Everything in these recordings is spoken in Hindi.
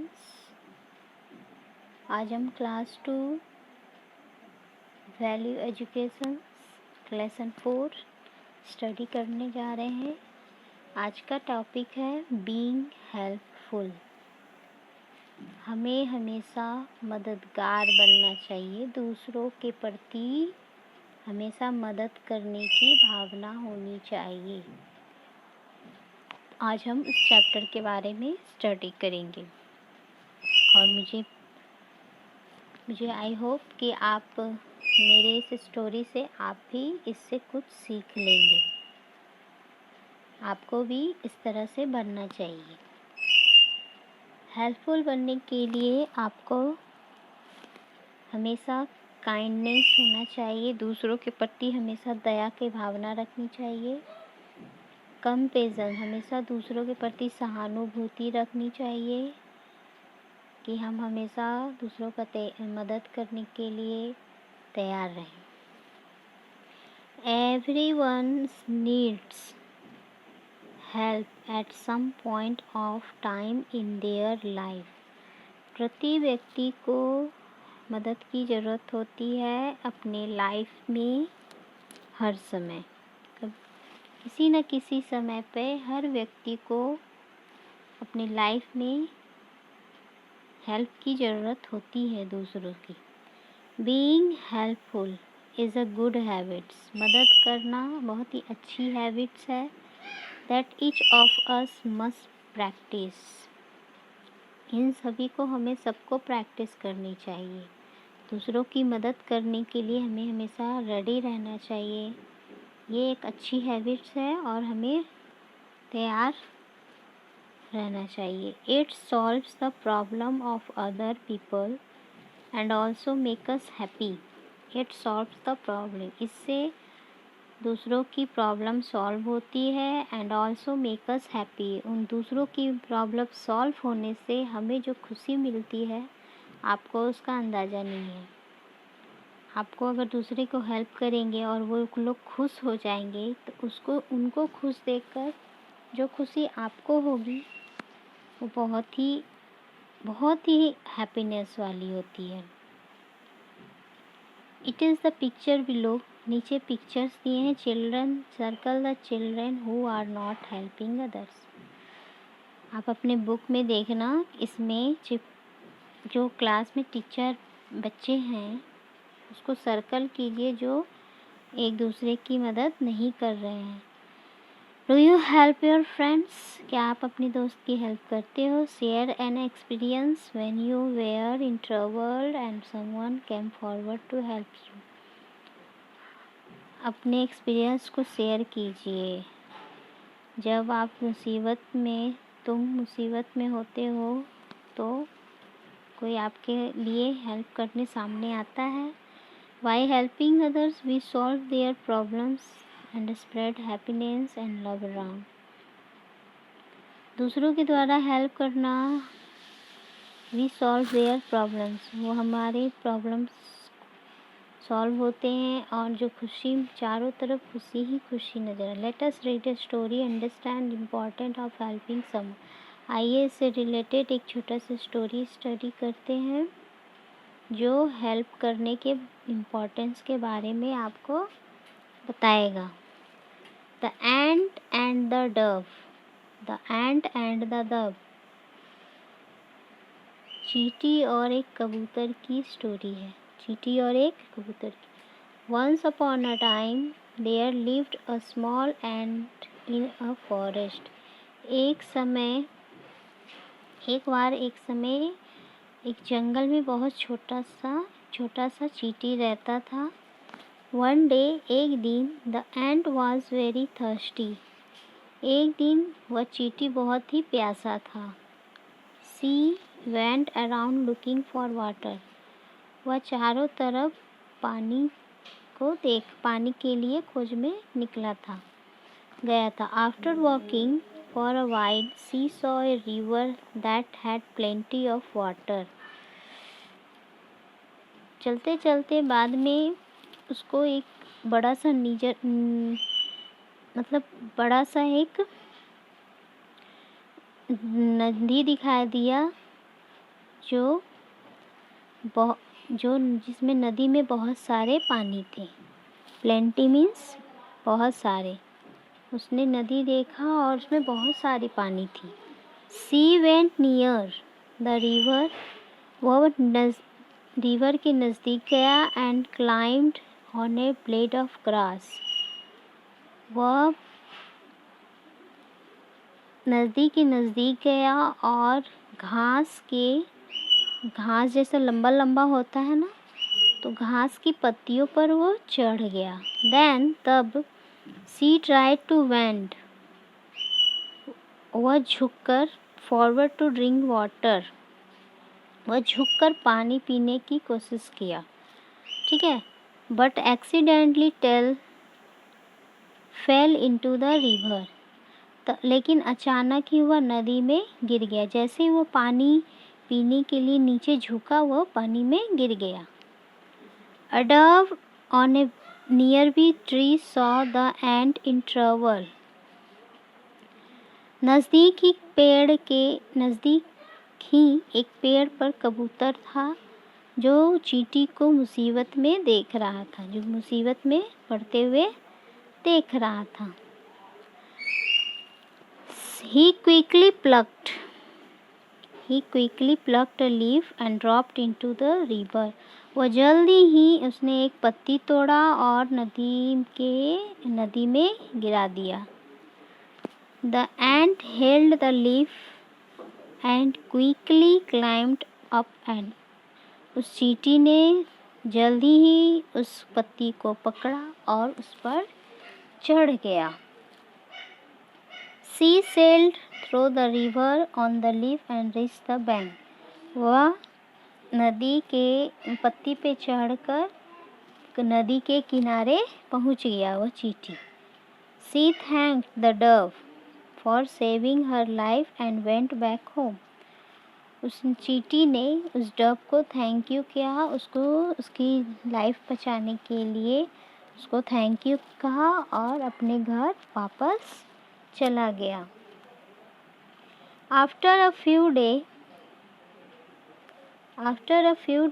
स्टूडेंट्स, आज हम class 2 value education lesson 4 study करने जा रहे हैं। आज का टॉपिक है बीइंग हेल्पफुल। हमें हमेशा मददगार बनना चाहिए, दूसरों के प्रति हमेशा मदद करने की भावना होनी चाहिए। आज हम इस चैप्टर के बारे में स्टडी करेंगे और मुझे आई होप कि आप मेरे इस स्टोरी से आप भी इससे कुछ सीख लेंगे। आपको भी इस तरह से बनना चाहिए। हेल्पफुल बनने के लिए आपको हमेशा काइंडनेस होना चाहिए, दूसरों के प्रति हमेशा दया की भावना रखनी चाहिए। कंपैशन, हमेशा दूसरों के प्रति सहानुभूति रखनी चाहिए कि हम हमेशा दूसरों का मदद करने के लिए तैयार रहें। Everyone needs help at some point of time in their life. प्रति व्यक्ति को मदद की ज़रूरत होती है अपने लाइफ में हर समय। किसी न किसी समय पे हर व्यक्ति को अपनी लाइफ में हेल्प की ज़रूरत होती है दूसरों की। Being helpful is a good habits. मदद करना बहुत ही अच्छी हैबिट्स है that each of us must practise. इन सभी को हमें सबको प्रैक्टिस करनी चाहिए। दूसरों की मदद करने के लिए हमें हमेशा रेडी रहना चाहिए। ये एक अच्छी हैबिट्स है और हमें तैयार रहना चाहिए। It solves the problem of other people and also make us happy. It solves the problem, इससे दूसरों की प्रॉब्लम सॉल्व होती है and also make us happy. उन दूसरों की प्रॉब्लम सॉल्व होने से हमें जो खुशी मिलती है आपको उसका अंदाज़ा नहीं है। आपको अगर दूसरे को हेल्प करेंगे और वो लोग खुश हो जाएंगे तो उनको खुश देखकर जो खुशी आपको होगी वो बहुत ही हैप्पीनेस वाली होती है। It is the picture below. नीचे पिक्चर्स दिए हैं। Children, circle the children who are not helping others. आप अपने बुक में देखना, इसमें जो क्लास में टीचर बच्चे हैं उसको सर्कल कीजिए जो एक दूसरे की मदद नहीं कर रहे हैं। Do you help your friends? क्या आप अपने दोस्त की हेल्प करते हो? Share an experience when you were in trouble and someone came forward to help you. अपने एक्सपीरियंस को शेयर कीजिए। जब तुम मुसीबत में होते हो तो कोई आपके लिए हेल्प करने सामने आता है। By helping others, we solve their problems and spread happiness and love around. दूसरों के द्वारा हेल्प करना, we solve their problems, वो हमारे प्रॉब्लम्स सॉल्व होते हैं और जो खुशी चारों तरफ खुशी ही खुशी नजर आए। Let us read a story, understand important of helping someone. आइए इससे रिलेटेड एक छोटा सा स्टोरी स्टडी करते हैं जो हेल्प करने के इम्पोर्टेंस के बारे में आपको बताएगा। The ant and the Dove. The ant and the Dove, चींटी और एक कबूतर की स्टोरी है। चींटी और एक कबूतर की। Once upon a time there lived a small ant in a forest. एक समय एक जंगल में बहुत छोटा सा चींटी रहता था। वन डे, एक दिन, the ant was very thirsty. एक दिन वह चींटी बहुत ही प्यासा था। She went around looking for water. वह चारों तरफ पानी के लिए खोज में गया था। After walking for a while she saw a river that had plenty of water. चलते चलते बाद में उसको एक बड़ा सा एक नदी दिखाई दिया जो जिसमें नदी में बहुत सारे पानी थे। प्लेंटी मीन्स बहुत सारे। उसने नदी देखा और उसमें बहुत सारी पानी थी। She went near the river, वह रिवर के नज़दीक गया and climbed on A blade of grass, वह नदी के नज़दीक गया और घास जैसा लंबा लंबा होता है ना, तो घास की पत्तियों पर वो चढ़ गया। तब सी ट्राइड टू वेंट, वह झुककर फॉरवर्ड टू ड्रिंक वाटर, वह झुककर पानी पीने की कोशिश किया। ठीक है, but accidentally fail into the river, लेकिन अचानक ही वह नदी में गिर गया। जैसे ही वो पानी पीने के लिए नीचे झुका, वह पानी में गिर गया। A dove on a nearby tree saw the ant in trouble. नज़दीक ही एक पेड़ पर कबूतर था जो चींटी को मुसीबत में देख रहा था, जो मुसीबत में पड़ते हुए देख रहा था। He quickly plucked a leaf and dropped into the river. वह जल्दी ही उसने एक पत्ती तोड़ा और नदी में गिरा दिया। The ant held the leaf and quickly climbed up and उस चींटी ने जल्दी ही उस पत्ती को पकड़ा और उस पर चढ़ गया। She sailed through the river on the leaf and reached the bank. वह नदी के पत्ती पे चढ़कर नदी के किनारे पहुंच गया वह चींटी। She thanked the dove for saving her life and went back home. उस चींटी ने उस डव को थैंक यू किया, उसकी लाइफ बचाने के लिए उसको थैंक यू कहा और अपने घर वापस चला गया। After a few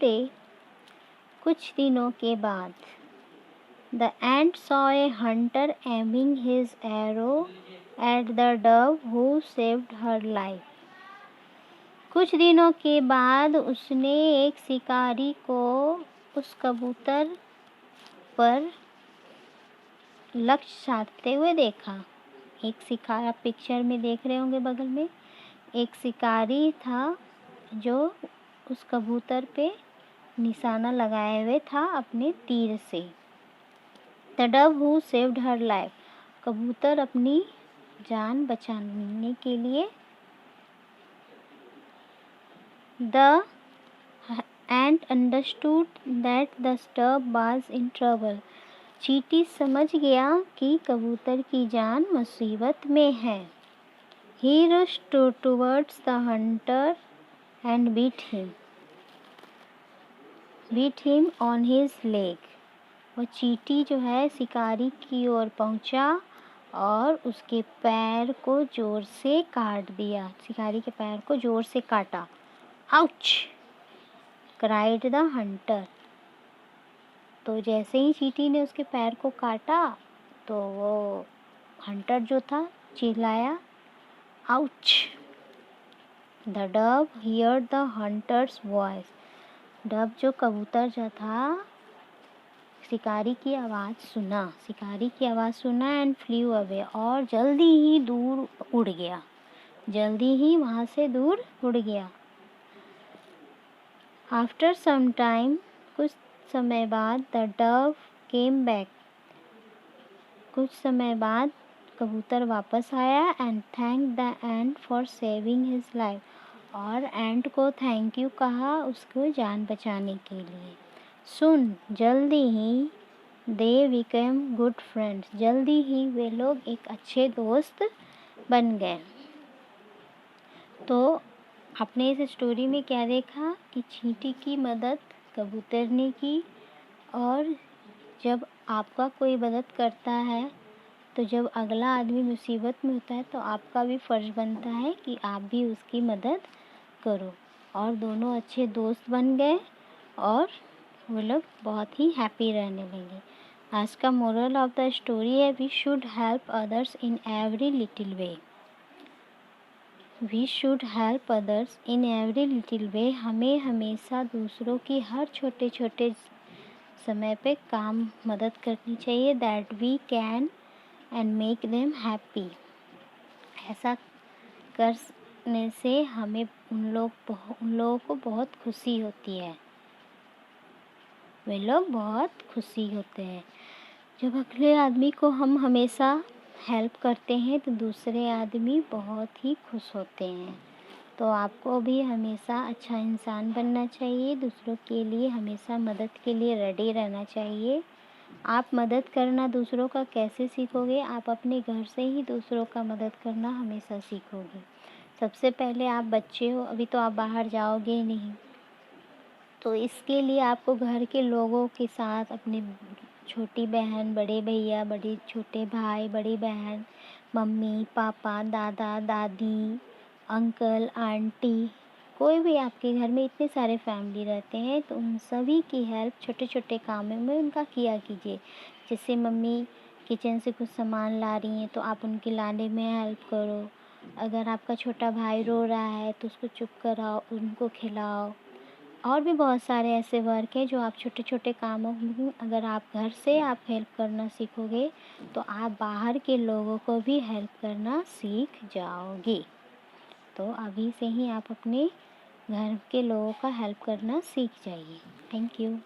days, कुछ दिनों के बाद, the ant saw a hunter aiming his arrow at the dove who saved her life. कुछ दिनों के बाद उसने एक शिकारी को उस कबूतर पर लक्ष्य साधते हुए देखा। एक शिकारी, आप पिक्चर में देख रहे होंगे बगल में, एक शिकारी था जो उस कबूतर पे निशाना लगाए हुए था अपने तीर से। The dove who saved her life, कबूतर अपनी जान बचाने के लिए। The ant understood that the dove was in trouble. चींटी समझ गया कि कबूतर की जान मुसीबत में है। He rushed towards the hunter and beat him on his leg. वह चींटी जो है शिकारी की ओर पहुंचा और उसके पैर को जोर से काट दिया। शिकारी के पैर को जोर से काटा। Ouch! cried the hunter. तो जैसे ही चींटी ने उसके पैर को काटा तो वो हंटर जो था चिल्लाया, Ouch! The dove heard the hunter's voice. Dove जो कबूतर जो था शिकारी की आवाज़ सुना एंड फ्ल्यू अवे, और जल्दी ही वहाँ से दूर उड़ गया। आफ्टर सम टाइम, कुछ समय बाद, द डव केम बैक, कुछ समय बाद कबूतर वापस आया and thank the ant for saving his life, और एंट को थैंक यू कहा उसको जान बचाने के लिए। सुन, जल्दी ही दे बिकेम गुड फ्रेंड्स, जल्दी ही वे लोग एक अच्छे दोस्त बन गए। तो आपने इस स्टोरी में क्या देखा कि चींटी की मदद कबूतर ने की, और जब आपका कोई मदद करता है तो जब अगला आदमी मुसीबत में होता है तो आपका भी फ़र्ज़ बनता है कि आप भी उसकी मदद करो। और दोनों अच्छे दोस्त बन गए और वो लोग बहुत ही हैप्पी रहने लगे। आज का मोरल ऑफ द स्टोरी है, we should help others in every little way. We should help others in every little way. हमें हमेशा दूसरों की हर छोटे छोटे समय पे काम मदद करनी चाहिए, that we can and make them happy. ऐसा करने से हमें उन लोगों को बहुत खुशी होती है, वे लोग बहुत खुशी होते हैं। जब अगले आदमी को हम हमेशा हेल्प करते हैं तो दूसरे आदमी बहुत ही खुश होते हैं। तो आपको भी हमेशा अच्छा इंसान बनना चाहिए, दूसरों के लिए हमेशा मदद के लिए रेडी रहना चाहिए। आप मदद करना दूसरों का कैसे सीखोगे? आप अपने घर से ही दूसरों का मदद करना हमेशा सीखोगे। सबसे पहले आप बच्चे हो, अभी तो आप बाहर जाओगे नहीं, तो इसके लिए आपको घर के लोगों के साथ, अपनी छोटी बहन, बड़े भैया, बड़े छोटे भाई, बड़ी बहन, मम्मी पापा, दादा दादी, अंकल आंटी, कोई भी आपके घर में इतने सारे फैमिली रहते हैं, तो उन सभी की हेल्प छोटे छोटे कामों में उनका किया कीजिए। जैसे मम्मी किचन से कुछ सामान ला रही हैं तो आप उनके लाने में हेल्प करो। अगर आपका छोटा भाई रो रहा है तो उसको चुप कराओ, उनको खिलाओ। और भी बहुत सारे ऐसे वर्क हैं जो आप छोटे छोटे कामों में, अगर आप घर से आप हेल्प करना सीखोगे तो आप बाहर के लोगों को भी हेल्प करना सीख जाओगे। तो अभी से ही आप अपने घर के लोगों का हेल्प करना सीख जाइए। Thank you.